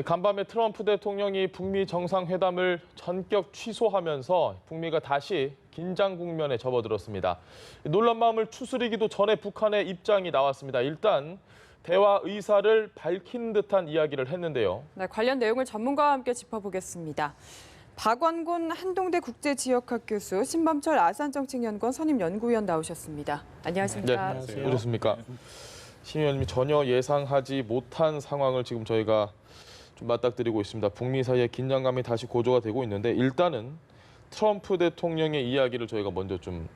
간밤에 트럼프 대통령이 북미 정상회담을 전격 취소하면서 북미가 다시 긴장 국면에 접어들었습니다. 놀란 마음을 추스리기도 전에 북한의 입장이 나왔습니다. 일단 대화 의사를 밝힌 듯한 이야기를 했는데요. 네, 관련 내용을 전문가와 함께 짚어보겠습니다. 박원곤 한동대 국제지역학 교수, 신범철 아산정책연구원 선임연구위원 나오셨습니다. 안녕하십니까? 네, 안녕하세요. 그렇습니까? 신 의원님이 전혀 예상하지 못한 상황을 지금 저희가 좀 맞닥뜨리고 있습니다. 북미 사이의 긴장감이 다시 고조가 되고 있는데 일단은 트럼프 대통령의 이야기를 저희가 먼저 좀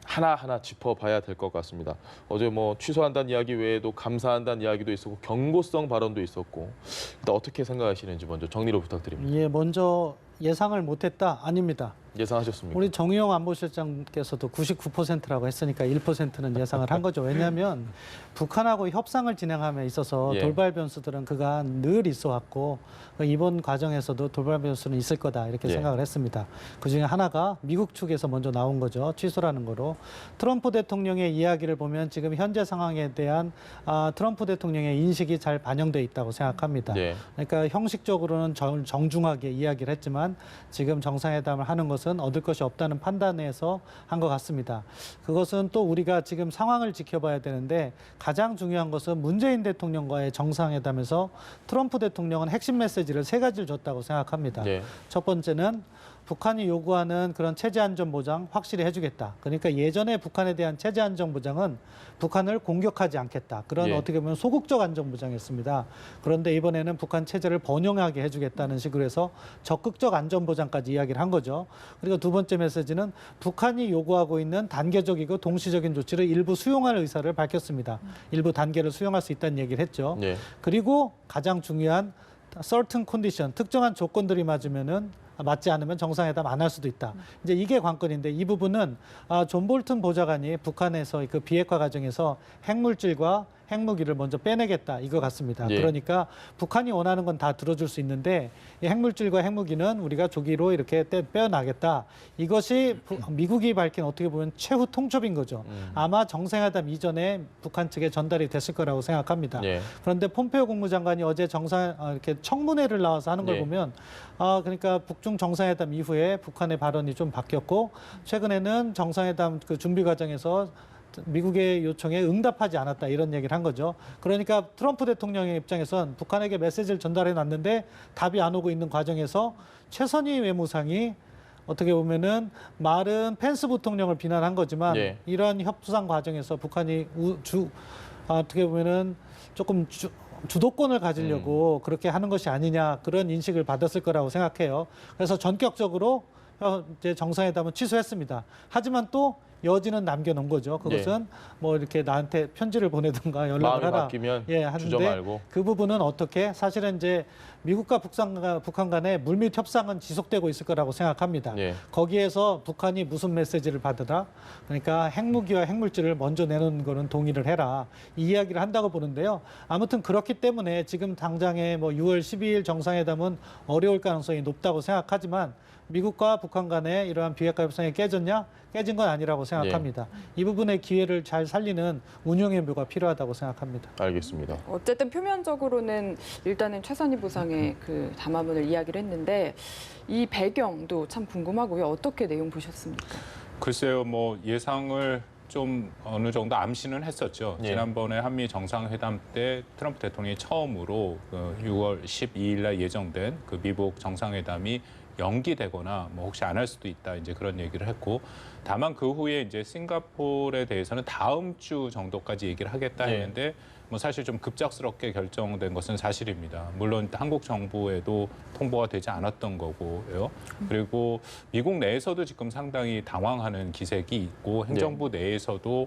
하나하나 짚어봐야 될 것 같습니다. 어제 뭐 취소한다는 이야기 외에도 감사한다는 이야기도 있었고 경고성 발언도 있었고 일단 어떻게 생각하시는지 먼저 정리로 부탁드립니다. 예, 먼저 예상을 못했다? 아닙니다. 예상하셨습니까? 우리 정의용 안보실장께서도 99%라고 했으니까 1%는 예상을 한 거죠. 왜냐하면 북한하고 협상을 진행함에 있어서 예. 돌발 변수들은 그간 늘 있어 왔고 이번 과정에서도 돌발 변수는 있을 거다 이렇게 예. 생각을 했습니다. 그중에 하나가 미국 측에서 먼저 나온 거죠. 취소라는 거로. 트럼프 대통령의 이야기를 보면 지금 현재 상황에 대한 트럼프 대통령의 인식이 잘 반영돼 있다고 생각합니다. 예. 그러니까 형식적으로는 정중하게 이야기를 했지만 지금 정상회담을 하는 것은 얻을 것이 없다는 판단에서 한 것 같습니다. 그것은 또 우리가 지금 상황을 지켜봐야 되는데 가장 중요한 것은 문재인 대통령과의 정상회담에서 트럼프 대통령은 핵심 메시지를 3가지를 줬다고 생각합니다. 예. 첫 번째는 북한이 요구하는 그런 체제 안전 보장 확실히 해주겠다. 그러니까 예전에 북한에 대한 체제 안전 보장은 북한을 공격하지 않겠다. 그런 예. 어떻게 보면 소극적 안전 보장이었습니다. 그런데 이번에는 북한 체제를 번영하게 해주겠다는 식으로 해서 적극적 안전 보장까지 이야기를 한 거죠. 그리고 두 번째 메시지는 북한이 요구하고 있는 단계적이고 동시적인 조치를 일부 수용할 의사를 밝혔습니다. 일부 단계를 수용할 수 있다는 얘기를 했죠. 예. 그리고 가장 중요한 certain condition, 특정한 조건들이 맞지 않으면 정상회담 안 할 수도 있다. 이제 이게 관건인데 이 부분은 존 볼튼 보좌관이 북한에서 그 비핵화 과정에서 핵물질과 핵무기를 먼저 빼내겠다 이거 같습니다. 예. 그러니까 북한이 원하는 건 다 들어줄 수 있는데 이 핵물질과 핵무기는 우리가 조기로 이렇게 빼어나겠다. 이것이 미국이 밝힌 어떻게 보면 최후 통첩인 거죠. 아마 정상회담 이전에 북한 측에 전달이 됐을 거라고 생각합니다. 예. 그런데 폼페이오 국무장관이 어제 이렇게 청문회를 나와서 하는 걸 예. 보면 그러니까 북중 정상회담 이후에 북한의 발언이 좀 바뀌었고 최근에는 정상회담 그 준비 과정에서 미국의 요청에 응답하지 않았다 이런 얘기를 한 거죠. 그러니까 트럼프 대통령의 입장에선 북한에게 메시지를 전달해 놨는데 답이 안 오고 있는 과정에서 최선희 외무상이 어떻게 보면은 말은 펜스 부통령을 비난한 거지만 예. 이런 협상 과정에서 북한이 어떻게 보면은 조금 주도권을 가지려고 그렇게 하는 것이 아니냐 그런 인식을 받았을 거라고 생각해요. 그래서 전격적으로 이제 정상회담은 취소했습니다. 하지만 또 여지는 남겨놓은 거죠. 그것은 뭐 이렇게 나한테 편지를 보내든가 연락을 마음이 하라. 바뀌면 예, 주저 하는데 말고. 그 부분은 어떻게 사실은 이제 미국과 북한 간의 물밑 협상은 지속되고 있을 거라고 생각합니다. 예. 거기에서 북한이 무슨 메시지를 받으라. 그러니까 핵무기와 핵물질을 먼저 내놓는 거는 동의를 해라. 이 이야기를 한다고 보는데요. 아무튼 그렇기 때문에 지금 당장에 뭐 6월 12일 정상회담은 어려울 가능성이 높다고 생각하지만 미국과 북한 간의 이러한 비핵화 협상이 깨졌냐? 깨진 건 아니라고 생각합니다. 이 부분의 기회를 잘 살리는 운영의 묘가 필요하다고 생각합니다. 알겠습니다. 어쨌든 표면적으로는 일단은 최선희 부상의 그 담화문을 이야기를 했는데 이 배경도 참 궁금하고요. 어떻게 내용 보셨습니까? 글쎄요, 뭐 예상을 좀 어느 정도 암시는 했었죠. 예. 지난번에 한미 정상회담 때 트럼프 대통령이 처음으로 그 6월 12일 날 예정된 그 미국 정상회담이 연기되거나 뭐 혹시 안 할 수도 있다 이제 그런 얘기를 했고 다만 그 후에 이제 싱가포르에 대해서는 다음 주 정도까지 얘기를 하겠다 했는데 뭐 사실 좀 급작스럽게 결정된 것은 사실입니다. 물론 한국 정부에도 통보가 되지 않았던 거고요. 그리고 미국 내에서도 지금 상당히 당황하는 기색이 있고 행정부 내에서도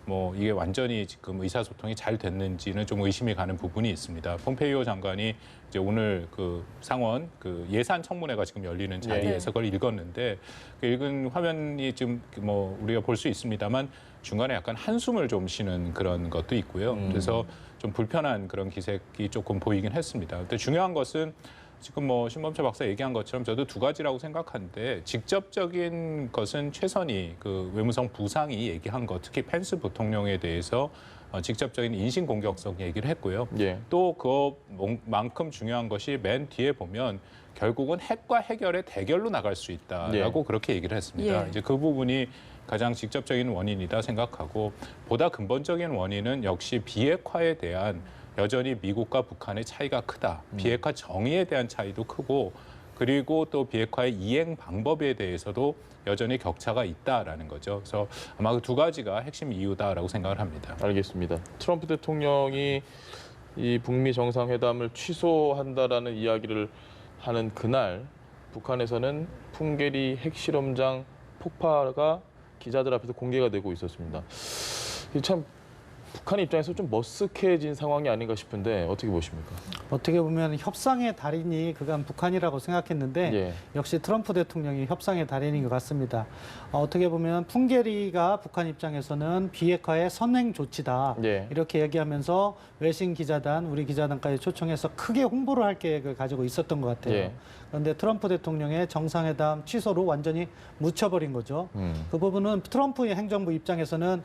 뭐 이게 완전히 지금 의사소통이 잘 됐는지는 좀 의심이 가는 부분이 있습니다. 폼페이오 장관이 이제 오늘 그 상원 그 예산 청문회가 지금 열리는 자리에서 그걸 읽었는데 그 읽은 화면이 지금 뭐 우리가 볼 수 있습니다만 중간에 약간 한숨을 좀 쉬는 그런 것도 있고요. 그래서 좀 불편한 그런 기색이 조금 보이긴 했습니다. 근데 중요한 것은 지금 뭐 신범철 박사 얘기한 것처럼 저도 두 가지라고 생각하는데 직접적인 것은 최선희 그 외무성 부상이 얘기한 것, 특히 펜스 부통령에 대해서 직접적인 인신 공격성 얘기를 했고요. 예. 또 그만큼 중요한 것이 맨 뒤에 보면 결국은 핵과 해결의 대결로 나갈 수 있다라고 그렇게 얘기를 했습니다. 예. 이제 그 부분이 가장 직접적인 원인이다 생각하고 보다 근본적인 원인은 역시 비핵화에 대한 여전히 미국과 북한의 차이가 크다. 비핵화 정의에 대한 차이도 크고 그리고 또 비핵화의 이행 방법에 대해서도 여전히 격차가 있다라는 거죠. 그래서 아마 그 두 가지가 핵심 이유다라고 생각을 합니다. 알겠습니다. 트럼프 대통령이 이 북미 정상회담을 취소한다라는 이야기를 하는 그날 북한에서는 풍계리 핵실험장 폭파가 기자들 앞에서 공개가 되고 있었습니다. 이참 북한 입장에서 좀 머쓱해진 상황이 아닌가 싶은데 어떻게 보십니까? 어떻게 보면 협상의 달인이 그간 북한이라고 생각했는데 예. 역시 트럼프 대통령이 협상의 달인인 것 같습니다. 어떻게 보면 풍계리가 북한 입장에서는 비핵화의 선행 조치다. 예. 이렇게 얘기하면서 외신 기자단, 우리 기자단까지 초청해서 크게 홍보를 할 계획을 가지고 있었던 것 같아요. 예. 그런데 트럼프 대통령의 정상회담 취소로 완전히 묻혀버린 거죠. 그 부분은 트럼프의 행정부 입장에서는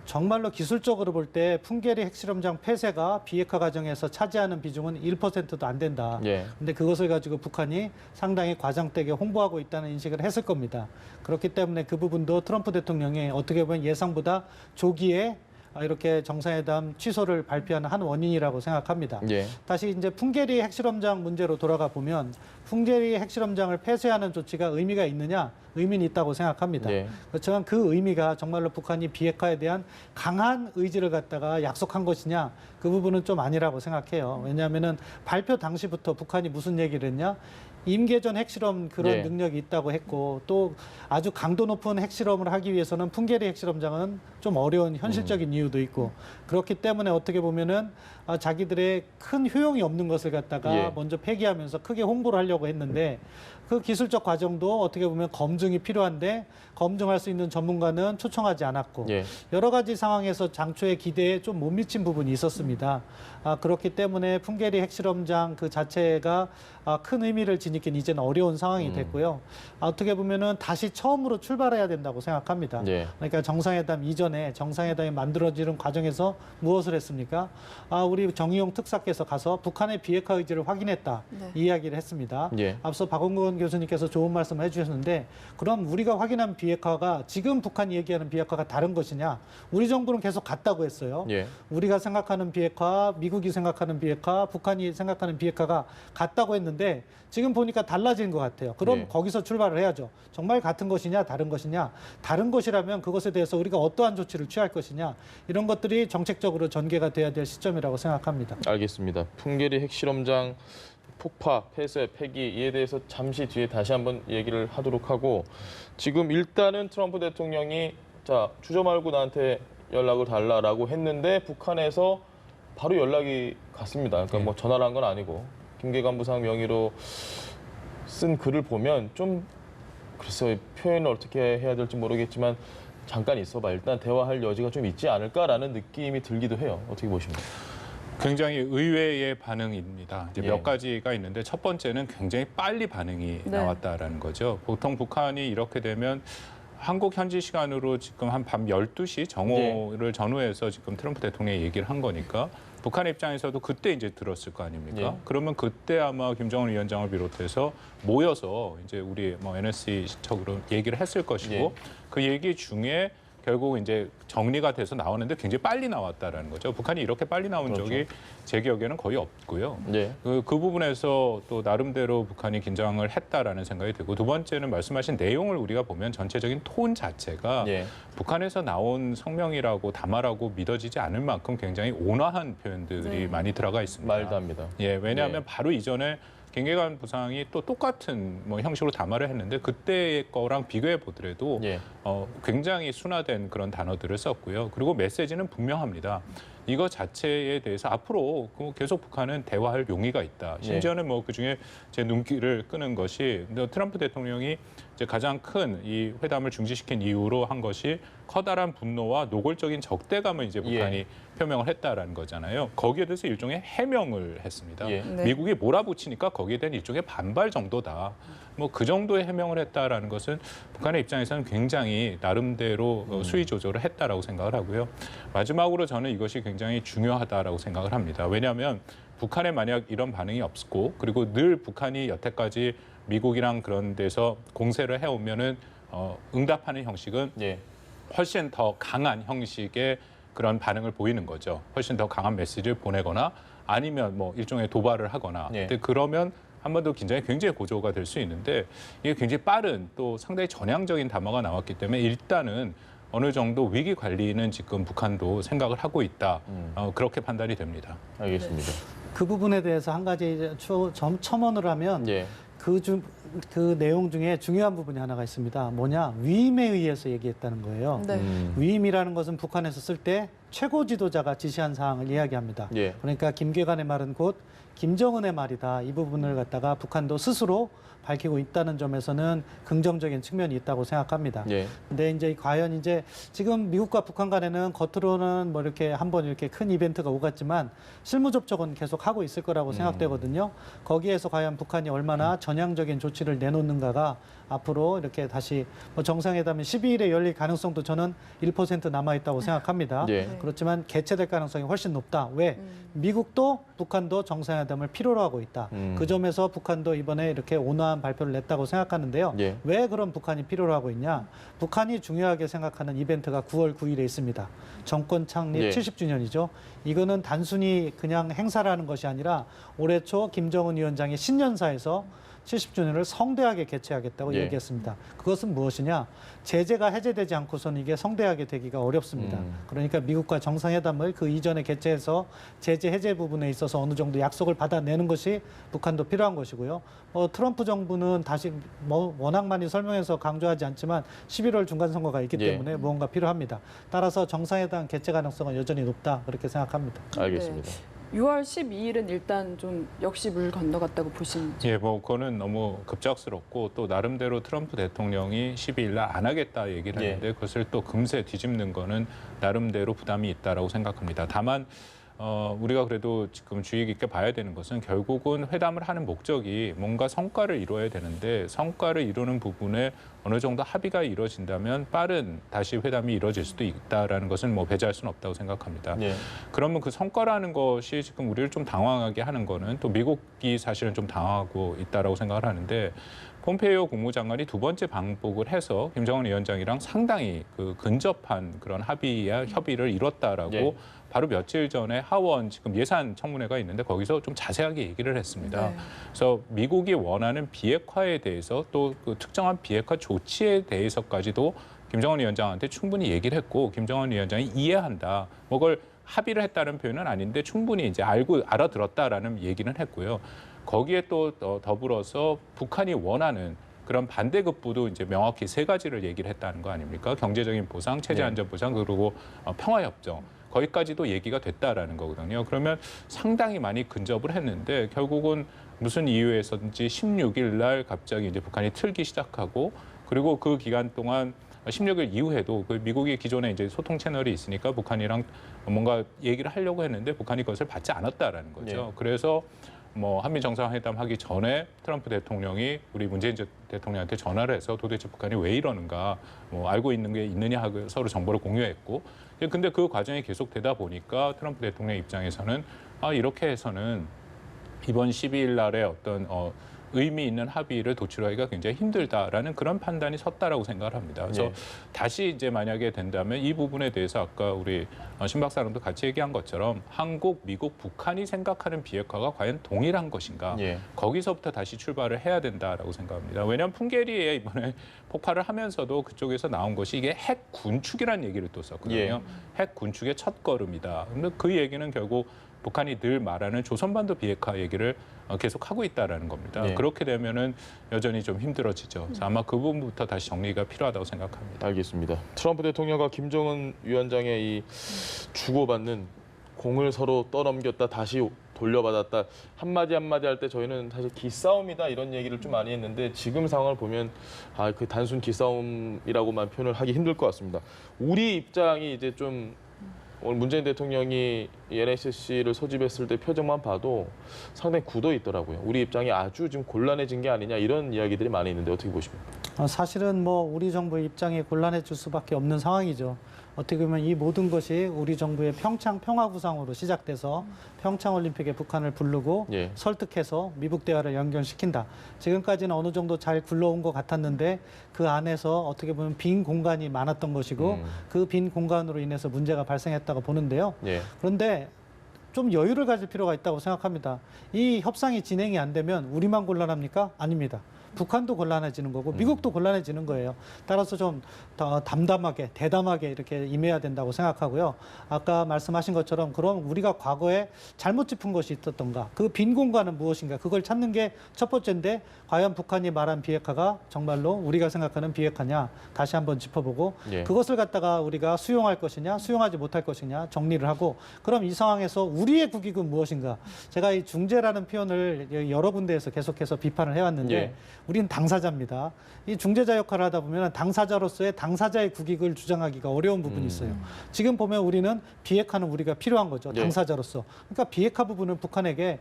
정말로 기술적으로 볼 때 풍계리 핵실험장 폐쇄가 비핵화 과정에서 차지하는 비중은 1%도 안 된다. 예. 근데 그것을 가지고 북한이 상당히 과장되게 홍보하고 있다는 인식을 했을 겁니다. 그렇기 때문에 그 부분도 트럼프 대통령이 어떻게 보면 예상보다 조기에 이렇게 정상회담 취소를 발표하는 한 원인이라고 생각합니다. 예. 다시 이제 풍계리 핵실험장 문제로 돌아가 보면 풍계리 핵실험장을 폐쇄하는 조치가 의미가 있느냐? 의미는 있다고 생각합니다. 예. 그렇지만 그 의미가 정말로 북한이 비핵화에 대한 강한 의지를 갖다가 약속한 것이냐? 그 부분은 좀 아니라고 생각해요. 왜냐하면은 발표 당시부터 북한이 무슨 얘기를 했냐? 임계전 핵실험 그런 예. 능력이 있다고 했고 또 아주 강도 높은 핵실험을 하기 위해서는 풍계리 핵실험장은 좀 어려운 현실적인 이유도 있고 그렇기 때문에 어떻게 보면은 자기들의 큰 효용이 없는 것을 갖다가 예. 먼저 폐기하면서 크게 홍보를 하려고 했는데 그 기술적 과정도 어떻게 보면 검증이 필요한데 검증할 수 있는 전문가는 초청하지 않았고 예. 여러 가지 상황에서 장초의 기대에 좀 못 미친 부분이 있었습니다. 그렇기 때문에 풍계리 핵실험장 그 자체가 큰 의미를 지니긴 이제는 어려운 상황이 됐고요. 어떻게 보면은 다시 처음으로 출발해야 된다고 생각합니다. 예. 그러니까 정상회담 이전에 정상회담이 만들어지는 과정에서 무엇을 했습니까? 우리 정의용 특사께서 가서 북한의 비핵화 의지를 확인했다. 네. 이 이야기를 했습니다. 예. 앞서 박원근 교수님께서 좋은 말씀을 해주셨는데 그럼 우리가 확인한 비핵화가 지금 북한이 얘기하는 비핵화가 다른 것이냐? 우리 정부는 계속 같다고 했어요. 예. 우리가 생각하는 비핵화, 미국이 생각하는 비핵화, 북한이 생각하는 비핵화가 같다고 했는데 지금 보니까 달라진 것 같아요. 그럼 예. 거기서 출발을 해야죠. 정말 같은 것이냐, 다른 것이냐. 다른 것이라면 그것에 대해서 우리가 어떠한 조치를 취할 것이냐. 이런 것들이 정책적으로 전개가 돼야 될 시점이라고 생각합니다. 알겠습니다. 풍계리 핵실험장 폭파, 폐쇄, 폐기 이에 대해서 잠시 뒤에 다시 한번 얘기를 하도록 하고 지금 일단은 트럼프 대통령이 자 주저 말고 나한테 연락을 달라라고 했는데 북한에서 바로 연락이 갔습니다. 그러니까 뭐 전화를 한 건 아니고 김계관 부상 명의로 쓴 글을 보면 좀 글쎄요 표현을 어떻게 해야 될지 모르겠지만 잠깐 있어봐 일단 대화할 여지가 좀 있지 않을까라는 느낌이 들기도 해요. 어떻게 보십니까? 굉장히 의외의 반응입니다. 이제 예. 몇 가지가 있는데 첫 번째는 굉장히 빨리 반응이 네. 나왔다라는 거죠. 보통 북한이 이렇게 되면 한국 현지 시간으로 지금 한 밤 12시 정오를 전후해서 지금 트럼프 대통령이 얘기를 한 거니까 북한 입장에서도 그때 이제 들었을 거 아닙니까? 예. 그러면 그때 아마 김정은 위원장을 비롯해서 모여서 이제 우리 뭐 NSC 측으로 얘기를 했을 것이고 예. 그 얘기 중에 결국 이제 정리가 돼서 나오는데 굉장히 빨리 나왔다라는 거죠. 북한이 이렇게 빨리 나온 그렇죠. 적이 제 기억에는 거의 없고요. 예. 그 부분에서 또 나름대로 북한이 긴장을 했다라는 생각이 들고 두 번째는 말씀하신 내용을 우리가 보면 전체적인 톤 자체가 예. 북한에서 나온 성명이라고 담화라고 믿어지지 않을 만큼 굉장히 온화한 표현들이 네. 많이 들어가 있습니다. 말도 합니다. 예, 왜냐하면 예. 바로 이전에 김계관 부상이 또 똑같은 뭐 형식으로 담화를 했는데 그때의 거랑 비교해 보더라도 예. 굉장히 순화된 그런 단어들을 썼고요. 그리고 메시지는 분명합니다. 이거 자체에 대해서 앞으로 계속 북한은 대화할 용의가 있다. 심지어는 뭐 그중에 제 눈길을 끄는 것이 트럼프 대통령이 이제 가장 큰 이 회담을 중지시킨 이유로 한 것이 커다란 분노와 노골적인 적대감을 이제 북한이 표명을 했다라는 거잖아요. 거기에 대해서 일종의 해명을 했습니다. 예. 네. 미국이 몰아붙이니까 거기에 대한 일종의 반발 정도다. 뭐 그 정도의 해명을 했다라는 것은 북한의 입장에서는 굉장히 나름대로 수위 조절을 했다라고 생각을 하고요. 마지막으로 저는 이것이 굉장히 중요하다라고 생각을 합니다. 왜냐하면 북한에 만약 이런 반응이 없었고 그리고 늘 북한이 여태까지 미국이랑 그런 데서 공세를 해오면은 응답하는 형식은 예. 훨씬 더 강한 형식의 그런 반응을 보이는 거죠. 훨씬 더 강한 메시지를 보내거나 아니면 뭐 일종의 도발을 하거나. 예. 근데 그러면 한반도 긴장이 굉장히 고조가 될 수 있는데 이게 굉장히 빠른 또 상당히 전향적인 담화가 나왔기 때문에 일단은 어느 정도 위기 관리는 지금 북한도 생각을 하고 있다. 그렇게 판단이 됩니다. 알겠습니다. 그 부분에 대해서 한 가지 첨언을 하면 예. 그 내용 중에 중요한 부분이 하나가 있습니다. 뭐냐? 위임에 의해서 얘기했다는 거예요. 네. 위임이라는 것은 북한에서 쓸 때 최고 지도자가 지시한 사항을 이야기합니다. 예. 그러니까 김계관의 말은 곧 김정은의 말이다. 이 부분을 갖다가 북한도 스스로 밝히고 있다는 점에서는 긍정적인 측면이 있다고 생각합니다. 예. 근데 이제 과연 이제 지금 미국과 북한 간에는 겉으로는 뭐 이렇게 한번 이렇게 큰 이벤트가 오갔지만 실무 접촉은 계속 하고 있을 거라고 생각되거든요. 거기에서 과연 북한이 얼마나 전향적인 조치를 내놓는가가 앞으로 이렇게 다시 뭐 정상회담이 12일에 열릴 가능성도 저는 1% 남아 있다고 생각합니다. 예. 그렇지만 개최될 가능성이 훨씬 높다. 왜? 미국도 북한도 정상회담을 필요로 하고 있다. 그 점에서 북한도 이번에 이렇게 온화한 발표를 냈다고 생각하는데요. 예. 왜 그런 북한이 필요로 하고 있냐? 북한이 중요하게 생각하는 이벤트가 9월 9일에 있습니다. 정권 창립 예. 70주년이죠. 이거는 단순히 그냥 행사라는 것이 아니라 올해 초 김정은 위원장이 신년사에서 70주년을 성대하게 개최하겠다고 예. 얘기했습니다. 그것은 무엇이냐? 제재가 해제되지 않고서는 이게 성대하게 되기가 어렵습니다. 그러니까 미국과 정상회담을 그 이전에 개최해서 제재 해제 부분에 있어서 어느 정도 약속을 받아내는 것이 북한도 필요한 것이고요. 트럼프 정부는 다시 워낙 많이 설명해서 강조하지 않지만 11월 중간선거가 있기 예. 때문에 무언가 필요합니다. 따라서 정상회담 개최 가능성은 여전히 높다 그렇게 생각합니다. 알겠습니다. 6월 12일은 일단 좀 역시 물 건너갔다고 보시는지. 예, 뭐 그거는 너무 급작스럽고 또 나름대로 트럼프 대통령이 12일 날 안 하겠다 얘기를 예. 했는데 그것을 또 금세 뒤집는 거는 나름대로 부담이 있다라고 생각합니다. 다만 우리가 그래도 지금 주의 깊게 봐야 되는 것은 결국은 회담을 하는 목적이 뭔가 성과를 이루어야 되는데 성과를 이루는 부분에 어느 정도 합의가 이루어진다면 빠른 다시 회담이 이루어질 수도 있다라는 것은 뭐 배제할 수는 없다고 생각합니다. 예. 그러면 그 성과라는 것이 지금 우리를 좀 당황하게 하는 거는 또 미국이 사실은 좀 당하고 있다라고 생각을 하는데 폼페이오 국무장관이 두 번째 방북을 해서 김정은 위원장이랑 상당히 그 근접한 그런 협의를 이뤘다라고 예. 바로 며칠 전에 하원 지금 예산 청문회가 있는데 거기서 좀 자세하게 얘기를 했습니다. 네. 그래서 미국이 원하는 비핵화에 대해서 또 그 특정한 비핵화 조치에 대해서까지도 김정은 위원장한테 충분히 얘기를 했고 김정은 위원장이 이해한다. 뭐 그걸 합의를 했다는 표현은 아닌데 충분히 이제 알아들었다라는 얘기는 했고요. 거기에 또 더불어서 북한이 원하는 그런 반대급부도 이제 명확히 세 가지를 얘기를 했다는 거 아닙니까? 경제적인 보상, 체제 안전 보상, 그리고 평화협정. 거기까지도 얘기가 됐다라는 거거든요. 그러면 상당히 많이 근접을 했는데 결국은 무슨 이유에서든지 16일 날 갑자기 이제 북한이 틀기 시작하고 그리고 그 기간 동안 16일 이후에도 그 미국이 기존에 이제 소통 채널이 있으니까 북한이랑 뭔가 얘기를 하려고 했는데 북한이 그것을 받지 않았다라는 거죠. 네. 그래서 뭐 한미 정상회담 하기 전에 트럼프 대통령이 우리 문재인 대통령한테 전화를 해서 도대체 북한이 왜 이러는가 뭐 알고 있는 게 있느냐 하고 서로 정보를 공유했고 근데 그 과정이 계속되다 보니까 트럼프 대통령 입장에서는 이렇게 해서는 이번 12일 날에 어떤 의미 있는 합의를 도출하기가 굉장히 힘들다라는 그런 판단이 섰다라고 생각을 합니다. 그래서 네. 다시 이제 만약에 된다면 이 부분에 대해서 아까 우리 신 박사랑도 같이 얘기한 것처럼 한국, 미국, 북한이 생각하는 비핵화가 과연 동일한 것인가? 예. 거기서부터 다시 출발을 해야 된다라고 생각합니다. 왜냐하면 풍계리에 이번에 폭발을 하면서도 그쪽에서 나온 것이 이게 핵 군축이라는 얘기를 또 썼거든요. 예. 핵 군축의 첫 걸음이다. 근데 그 얘기는 결국 북한이 늘 말하는 조선반도 비핵화 얘기를 계속 하고 있다라는 겁니다. 네. 그렇게 되면은 여전히 좀 힘들어지죠. 그래서 아마 그 부분부터 다시 정리가 필요하다고 생각합니다. 알겠습니다. 트럼프 대통령과 김정은 위원장의 이 주고받는 공을 서로 떠넘겼다 다시 돌려받았다 한마디 한마디 할 때 저희는 사실 기싸움이다 이런 얘기를 좀 많이 했는데 지금 상황을 보면 그 단순 기싸움이라고만 표현을 하기 힘들 것 같습니다. 우리 입장이 이제 좀 오늘 문재인 대통령이 NSC를 소집했을 때 표정만 봐도 상당히 굳어 있더라고요. 우리 입장이 아주 지금 곤란해진 게 아니냐 이런 이야기들이 많이 있는데 어떻게 보십니까? 사실은 뭐 우리 정부의 입장이 곤란해질 수밖에 없는 상황이죠. 어떻게 보면 이 모든 것이 우리 정부의 평창 평화구상으로 시작돼서 평창올림픽에 북한을 부르고 예. 설득해서 미북 대화를 연결시킨다. 지금까지는 어느 정도 잘 굴러온 것 같았는데 그 안에서 어떻게 보면 빈 공간이 많았던 것이고 그 빈 공간으로 인해서 문제가 발생했다고 보는데요. 예. 그런데 좀 여유를 가질 필요가 있다고 생각합니다. 이 협상이 진행이 안 되면 우리만 곤란합니까? 아닙니다. 북한도 곤란해지는 거고 미국도 곤란해지는 거예요. 따라서 좀 더 담담하게 대담하게 이렇게 임해야 된다고 생각하고요. 아까 말씀하신 것처럼 그럼 우리가 과거에 잘못 짚은 것이 있었던가 그 빈 공간은 무엇인가 그걸 찾는 게 첫 번째인데 과연 북한이 말한 비핵화가 정말로 우리가 생각하는 비핵화냐 다시 한번 짚어보고 예. 그것을 갖다가 우리가 수용할 것이냐 수용하지 못할 것이냐 정리를 하고 그럼 이 상황에서 우리의 국익은 무엇인가 제가 이 중재라는 표현을 여러 군데에서 계속해서 비판을 해왔는데 예. 우리는 당사자입니다. 이 중재자 역할을 하다 보면 당사자로서의 당사자의 국익을 주장하기가 어려운 부분이 있어요. 지금 보면 우리는 비핵화는 우리가 필요한 거죠. 예. 당사자로서. 그러니까 비핵화 부분은 북한에게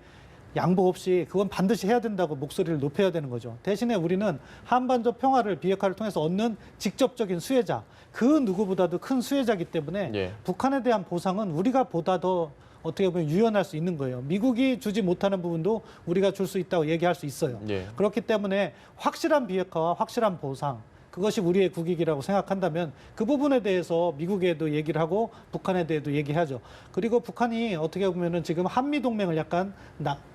양보 없이 그건 반드시 해야 된다고 목소리를 높여야 되는 거죠. 대신에 우리는 한반도 평화를 비핵화를 통해서 얻는 직접적인 수혜자, 그 누구보다도 큰 수혜자이기 때문에 예. 북한에 대한 보상은 우리가 보다 더 어떻게 보면 유연할 수 있는 거예요. 미국이 주지 못하는 부분도 우리가 줄 수 있다고 얘기할 수 있어요. 예. 그렇기 때문에 확실한 비핵화와 확실한 보상, 그것이 우리의 국익이라고 생각한다면 그 부분에 대해서 미국에도 얘기를 하고 북한에 대해도 얘기하죠. 그리고 북한이 어떻게 보면은 지금 한미 동맹을 약간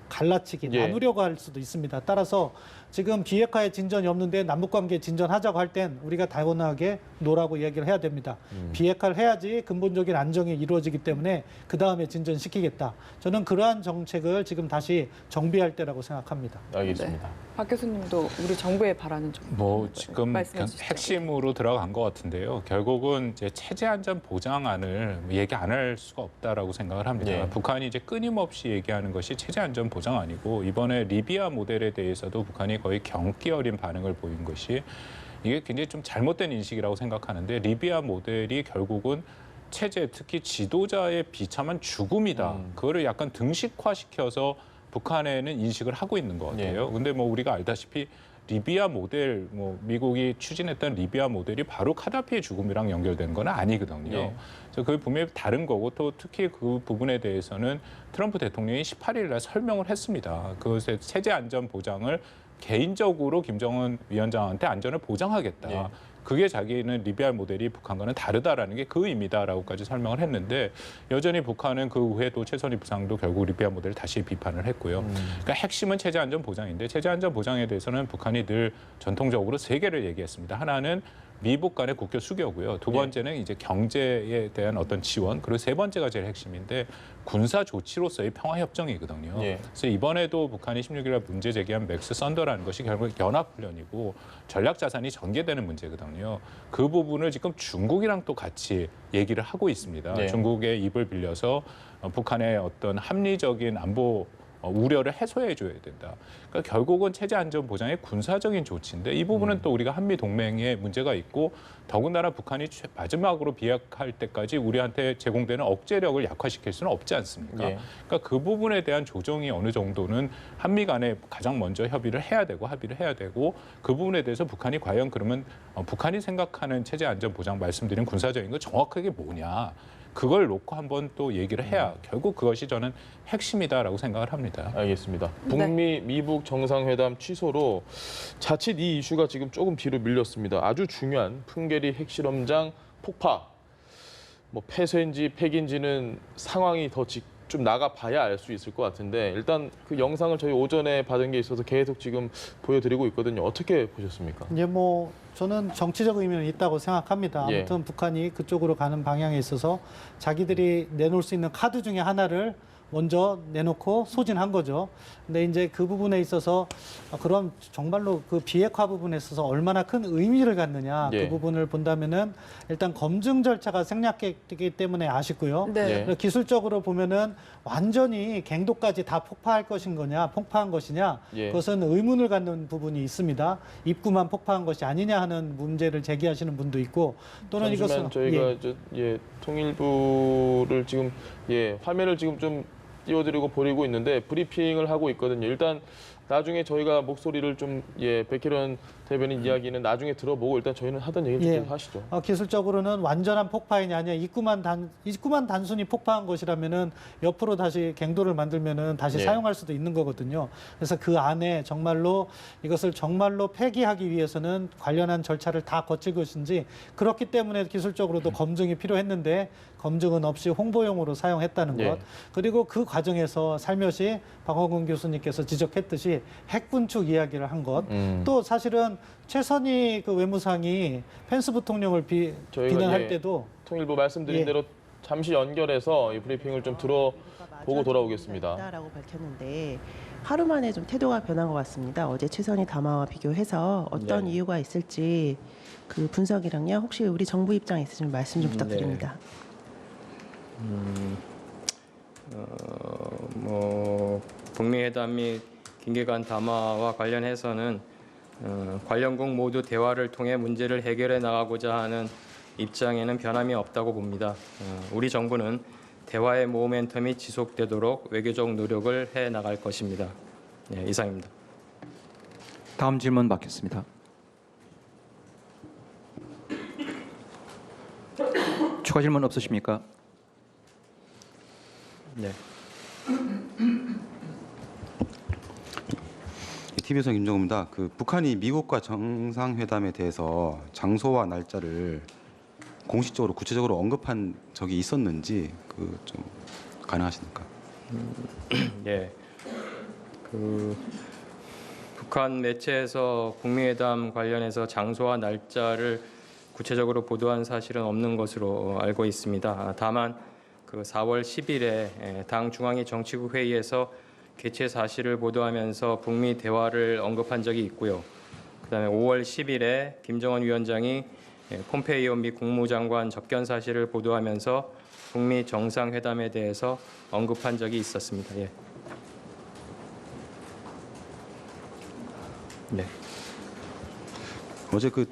갈라치기, 예. 나누려고 할 수도 있습니다. 따라서 지금 비핵화에 진전이 없는데 남북관계 진전하자고 할 땐 우리가 다원하게 노라고 얘기를 해야 됩니다. 비핵화를 해야지 근본적인 안정이 이루어지기 때문에 그 다음에 진전시키겠다. 저는 그러한 정책을 지금 다시 정비할 때라고 생각합니다. 알겠습니다. 박 교수님도 우리 정부에 바라는 점 뭐 지금 말씀해 주시죠. 핵심으로 들어간 것 같은데요. 결국은 이제 체제 안전 보장안을 얘기 안 할 수가 없다라고 생각을 합니다. 예. 북한이 이제 끊임없이 얘기하는 것이 체제 안전 보장안이고 이번에 리비아 모델에 대해서도 북한이 거의 경기 어린 반응을 보인 것이 이게 굉장히 좀 잘못된 인식이라고 생각하는데 리비아 모델이 결국은 체제 특히 지도자의 비참한 죽음이다. 그거를 약간 등식화시켜서 북한에는 인식을 하고 있는 것 같아요. 근데 뭐 우리가 알다시피 리비아 모델, 뭐 미국이 추진했던 리비아 모델이 바로 카다피의 죽음이랑 연결되는 건 아니거든요. 예. 그래서 그게 분명히 다른 거고 또 특히 그 부분에 대해서는 트럼프 대통령이 18일 날 설명을 했습니다. 그것의 체제 안전 보장을 개인적으로 김정은 위원장한테 안전을 보장하겠다. 예. 그게 자기는 리비아 모델이 북한과는 다르다라는 게 그 의미다라고까지 설명을 했는데 여전히 북한은 그 후에도 최선희 부상도 결국 리비아 모델을 다시 비판을 했고요. 그러니까 핵심은 체제 안전 보장인데 체제 안전 보장에 대해서는 북한이 늘 전통적으로 세 개를 얘기했습니다. 하나는 미북 간의 국교 수교고요. 두 번째는 이제 경제에 대한 어떤 지원, 그리고 세 번째가 제일 핵심인데 군사 조치로서의 평화 협정이거든요. 예. 그래서 이번에도 북한이 16일 날 문제 제기한 맥스 썬더라는 것이 결국 연합훈련이고 전략 자산이 전개되는 문제거든요. 그 부분을 지금 중국이랑 또 같이 얘기를 하고 있습니다. 예. 중국의 입을 빌려서 북한의 어떤 합리적인 안보 우려를 해소해 줘야 된다. 그러니까 결국은 체제 안전 보장의 군사적인 조치인데 이 부분은 또 우리가 한미 동맹에 문제가 있고 더군다나 북한이 마지막으로 비핵화할 때까지 우리한테 제공되는 억제력을 약화시킬 수는 없지 않습니까? 예. 그러니까 그 부분에 대한 조정이 어느 정도는 한미 간에 가장 먼저 협의를 해야 되고 합의를 해야 되고 그 부분에 대해서 북한이 과연 그러면 북한이 생각하는 체제 안전 보장 말씀드린 군사적인 거 정확하게 뭐냐? 그걸 놓고 한번 또 얘기를 해야 결국 그것이 저는 핵심이다라고 생각을 합니다. 알겠습니다. 북미 미북 정상회담 취소로 자칫 이 이슈가 지금 조금 뒤로 밀렸습니다. 아주 중요한 풍계리 핵실험장 폭파. 뭐 폐쇄인지 폐기인지는 상황이 더 좀 나가봐야 알 수 있을 것 같은데 일단 그 영상을 저희 오전에 받은 게 있어서 계속 지금 보여드리고 있거든요. 어떻게 보셨습니까? 이제 뭐 저는 정치적 의미는 있다고 생각합니다. 예. 아무튼 북한이 그쪽으로 가는 방향에 있어서 자기들이 내놓을 수 있는 카드 중에 하나를 먼저 내놓고 소진한 거죠. 근데 이제 그 부분에 있어서 그럼 정말로 그 비핵화 부분에 있어서 얼마나 큰 의미를 갖느냐 예. 그 부분을 본다면은 일단 검증 절차가 생략되기 때문에 아쉽고요. 네. 예. 기술적으로 보면은 완전히 갱도까지 다 폭파할 것인 거냐, 폭파한 것이냐, 예. 그것은 의문을 갖는 부분이 있습니다. 입구만 폭파한 것이 아니냐 하는 문제를 제기하시는 분도 있고, 또는 잠시만 이것은 저희가 통일부를 지금 화면을 지금 좀 띄워드리고 보이고 있는데 브리핑을 하고 있거든요. 일단 나중에 저희가 목소리를 좀 백혜련 대변인 이야기는 나중에 들어보고 일단 저희는 하던 얘기 좀 예. 계속 하시죠. 기술적으로는 완전한 폭파이냐 아니냐, 입구만 단순히 폭파한 것이라면은 옆으로 다시 갱도를 만들면은 다시 예. 사용할 수도 있는 거거든요. 그래서 그 안에 정말로 이것을 정말로 폐기하기 위해서는 관련한 절차를 다 거칠 것인지, 그렇기 때문에 기술적으로도 검증이 필요했는데 검증은 없이 홍보용으로 사용했다는 예. 것. 그리고 그 과정에서 살며시 박원근 교수님께서 지적했듯이 핵군축 이야기를 한 것. 또 사실은 최선희 그 외무상이 펜스 부통령을 저희가 비난할 때도 통일부 말씀드린 예. 대로 잠시 연결해서 이 브리핑을 좀 들어보고 돌아오겠습니다. 라고 밝혔는데 하루 만에 좀 태도가 변한 것 같습니다. 어제 최선희 담화와 비교해서 어떤 네. 이유가 있을지 그 분석이랑요. 혹시 우리 정부 입장 있으시면 말씀 좀 부탁드립니다. 북미 회담 및 긴급한 담화와 관련해서는 관련국 모두 대화를 통해 문제를 해결해 나가고자 하는 입장에는 변함이 없다고 봅니다. 우리 정부는 대화의 모멘텀이 지속되도록 외교적 노력을 해 나갈 것입니다. 이상입니다. 다음 질문 받겠습니다. 추가 질문 없으십니까? 네. TV에서 김정우입니다. 그 북한이 미국과 정상회담에 대해서 장소와 날짜를 공식적으로 구체적으로 언급한 적이 있었는지 그 좀 가능하십니까? 예. 북한 매체에서 북미 회담 관련해서 장소와 날짜를 구체적으로 보도한 사실은 없는 것으로 알고 있습니다. 다만 그 4월 10일에 당 중앙위 정치국 회의에서 개최 사실을 보도하면서 북미 대화를 언급한 적이 있고요. 그다음에 5월 10일에 김정은 위원장이 폼페이오 미 국무장관 접견 사실을 보도하면서 북미 정상회담에 대해서 언급한 적이 있었습니다. 예. 네. 어제 그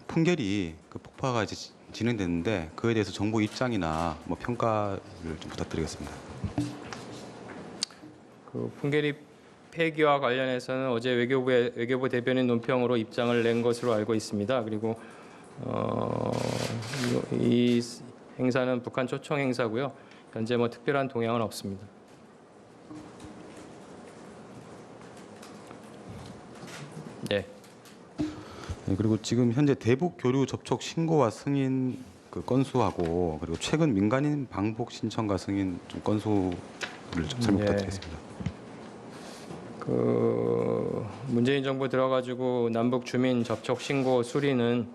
풍계리 그 폭파가 이제 진행됐는데 그에 대해서 정부 입장이나 뭐 평가를 좀 부탁드리겠습니다. 그 풍계리 폐기와 관련해서는 어제 외교부 대변인 논평으로 입장을 낸 것으로 알고 있습니다. 그리고 이 행사는 북한 초청 행사고요. 현재 뭐 특별한 동향은 없습니다. 네. 네, 그리고 지금 현재 대북 교류 접촉 신고와 승인 그 건수하고 그리고 최근 민간인 방북 신청과 승인 좀 건수를 좀 설명 네. 부탁드리겠습니다. 그 문재인 정부 들어가지고 남북 주민 접촉 신고 수리는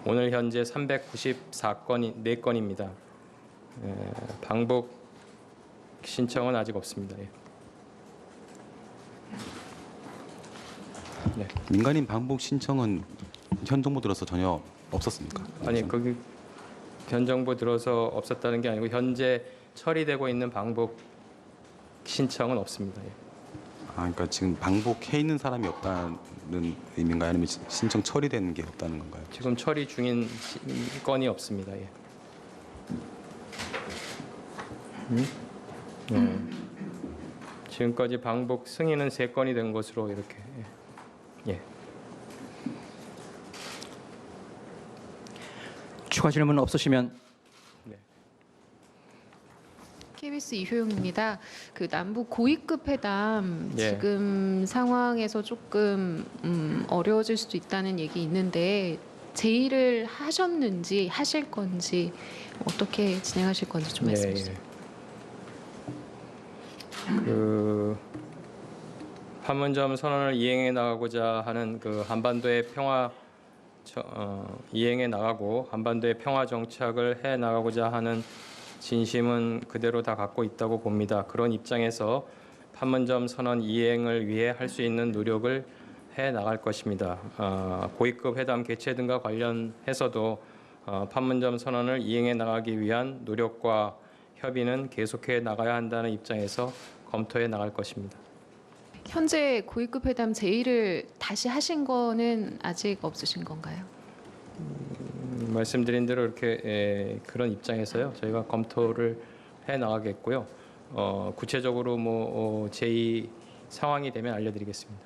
오늘 현재 394건이 4건입니다. 방북 신청은 아직 없습니다. 예. 네. 민간인 방북 신청은 현 정부 들어서 전혀 없었습니까? 아니 거기 현 정부 들어서 없었다는 게 아니고 현재 처리되고 있는 방북 신청은 없습니다. 예. 그러니까 지금 방북해 있는 사람이 없다는 의미인가요? 아니면 신청 처리되는 게 없다는 건가요? 지금 처리 중인 건이 없습니다. 예. 지금까지 방북 승인은 3건이 된 것으로 이렇게. 예. 추가 질문 없으시면 KBS 이효영입니다. 그 남북 고위급 회담 예. 지금 상황에서 조금 어려워질 수도 있다는 얘기 있는데 제의를 하셨는지 하실 건지 어떻게 진행하실 건지 좀 말씀해 주세요. 그 판문점 선언을 이행해 나가고자 하는 그 한반도의 평화 이행해 나가고 한반도의 평화 정착을 해 나가고자 하는 진심은 그대로 다 갖고 있다고 봅니다. 그런 입장에서 판문점 선언 이행을 위해 할 수 있는 노력을 해 나갈 것입니다. 고위급 회담 개최 등과 관련해서도 판문점 선언을 이행해 나가기 위한 노력과 협의는 계속해 나가야 한다는 입장에서 검토해 나갈 것입니다. 현재 고위급 회담 제의를 다시 하신 거는 아직 없으신 건가요? 말씀드린 대로 이렇게 그런 입장에서요. 저희가 검토를 해 나가겠고요. 구체적으로 뭐 제의 상황이 되면 알려드리겠습니다.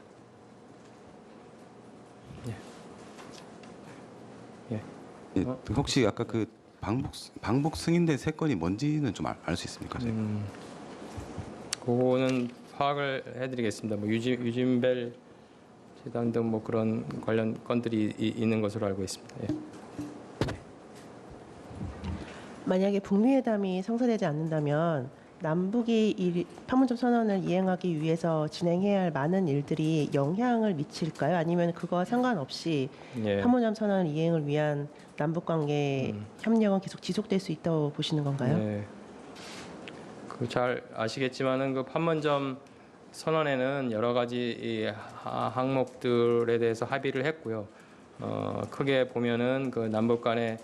예, 혹시 아까 그 방북 승인된 세 건이 뭔지는 좀 알 수 있습니까? 저희가? 그거는 파악을 해드리겠습니다. 뭐 유진벨 재단 등 뭐 그런 관련 건들이 있는 것으로 알고 있습니다. 예. 만약에 북미 회담이 성사되지 않는다면 남북이 판문점 선언을 이행하기 위해서 진행해야 할 많은 일들이 영향을 미칠까요? 아니면 그거와 상관없이 예. 판문점 선언 이행을 위한 남북 관계 협력은 계속 지속될 수 있다고 보시는 건가요? 네. 그 잘 아시겠지만은 그 판문점 선언에는 여러 가지 이 항목들에 대해서 합의를 했고요. 크게 보면은 그 남북 간에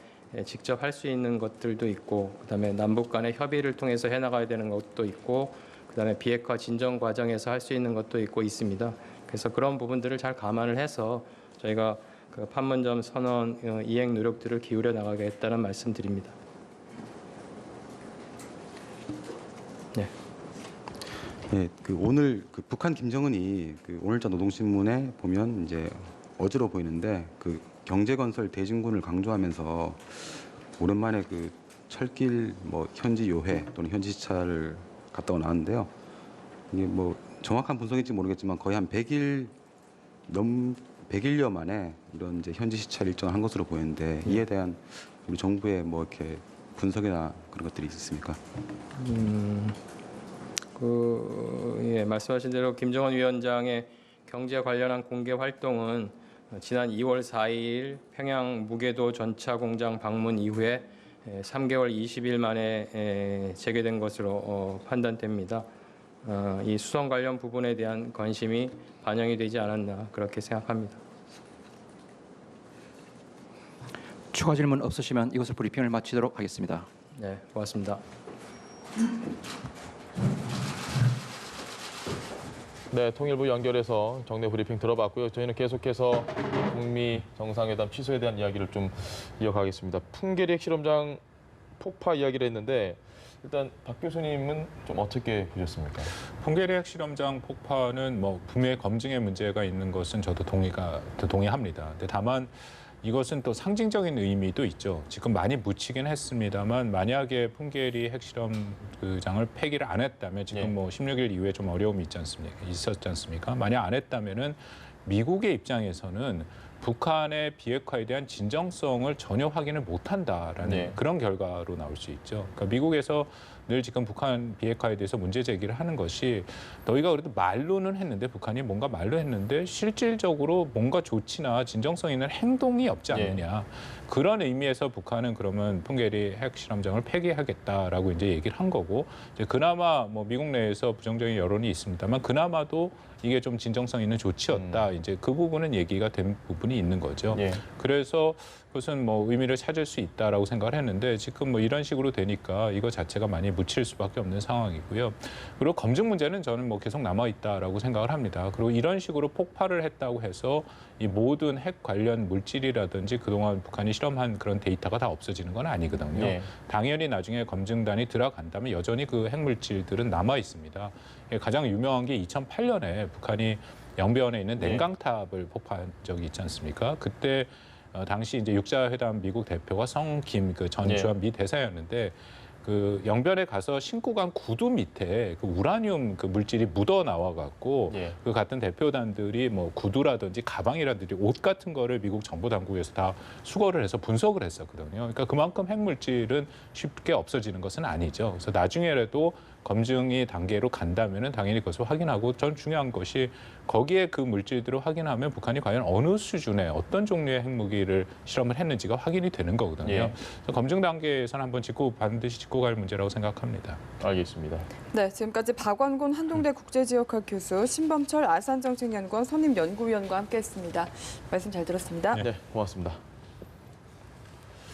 직접 할 수 있는 것들도 있고, 그다음에 남북 간의 협의를 통해서 해나가야 되는 것도 있고, 그다음에 비핵화 진정 과정에서 할 수 있는 것도 있고 있습니다. 그래서 그런 부분들을 잘 감안을 해서 저희가 그 판문점 선언 이행 노력들을 기울여 나가겠다는 말씀드립니다. 네. 예, 그 오늘 그 북한 김정은이 그 오늘자 노동신문에 보면 이제 어지러워 보이는데 그 경제건설 대진군을 강조하면서 오랜만에 그 철길 뭐 현지 요회 또는 현지 시찰을 갔다 나왔는데요. 이게 뭐 정확한 분석인지 모르겠지만 거의 한 100일여 만에 이런 이제 현지 시찰 일정을 한 것으로 보이는데 이에 대한 우리 정부의 뭐 이렇게 분석이나 그런 것들이 있습니까? 예, 말씀하신 대로 김정은 위원장의 경제 관련한 공개 활동은 지난 2월 4일 평양 무계도 전차 공장 방문 이후에 3개월 20일 만에 재개된 것으로 판단됩니다. 이 수송 관련 부분에 대한 관심이 반영이 되지 않았나 그렇게 생각합니다. 추가 질문 없으시면 이것을 브리핑을 마치도록 하겠습니다. 네, 고맙습니다. 네, 통일부 연결해서 정례 브리핑 들어봤고요. 저희는 계속해서 북미 정상회담 취소에 대한 이야기를 좀 이어가겠습니다. 풍계리 핵실험장 폭파 이야기를 했는데 일단 박 교수님은 좀 어떻게 보셨습니까? 풍계리 핵실험장 폭파는 뭐 분명히 검증의 문제가 있는 것은 저도 동의합니다. 근데 다만 이것은 또 상징적인 의미도 있죠. 지금 많이 묻히긴 했습니다만 만약에 풍계리 핵실험장을 폐기를 안 했다면 지금 뭐 16일 이후에 좀 어려움이 있었지 않습니까? 만약 안 했다면은 미국의 입장에서는 북한의 비핵화에 대한 진정성을 전혀 확인을 못한다라는 그런 결과로 나올 수 있죠. 그러니까 미국에서 늘 지금 북한 비핵화에 대해서 문제 제기를 하는 것이 너희가 그래도 말로는 했는데 북한이 뭔가 말로 했는데 실질적으로 뭔가 조치나 진정성 있는 행동이 없지 않느냐. 그런 의미에서 북한은 그러면 풍계리 핵실험장을 폐기하겠다라고 이제 얘기를 한 거고 이제 그나마 뭐 미국 내에서 부정적인 여론이 있습니다만 그나마도 이게 좀 진정성 있는 조치였다. 이제 그 부분은 얘기가 된 부분이 있는 거죠. 그래서 그것은 뭐 의미를 찾을 수 있다라고 생각을 했는데 지금 뭐 이런 식으로 되니까 이거 자체가 많이 묻힐 수밖에 없는 상황이고요. 그리고 검증 문제는 저는 뭐 계속 남아 있다라고 생각을 합니다. 그리고 이런 식으로 폭발을 했다고 해서 이 모든 핵 관련 물질이라든지 그동안 북한이 실험한 그런 데이터가 다 없어지는 건 아니거든요. 당연히 나중에 검증단이 들어간다면 여전히 그 핵물질들은 남아 있습니다. 가장 유명한 게 2008년에 북한이 영변에 있는 냉강탑을 폭파한 적이 있지 않습니까? 그때 당시 이제 육자회담 미국 대표가 성김 그 전 주한 미 대사였는데 그 영변에 가서 신고 간 구두 밑에 그 우라늄 그 물질이 묻어 나와 갖고 그 같은 대표단들이 뭐 구두라든지 가방이라든지 옷 같은 거를 미국 정보 당국에서 다 수거를 해서 분석을 했었거든요. 그러니까 그만큼 핵물질은 쉽게 없어지는 것은 아니죠. 그래서 나중에라도 검증이 단계로 간다면은 당연히 그것을 확인하고 전 중요한 것이 거기에 그 물질들을 확인하면 북한이 과연 어느 수준의 어떤 종류의 핵무기를 실험을 했는지가 확인이 되는 거거든요. 예. 그래서 검증 단계에서는 한번 반드시 짚고 갈 문제라고 생각합니다. 알겠습니다. 네, 지금까지 박완곤 한동대 국제지역학 교수, 신범철 아산정책연구원 선임연구위원과 함께했습니다. 말씀 잘 들었습니다. 네, 고맙습니다.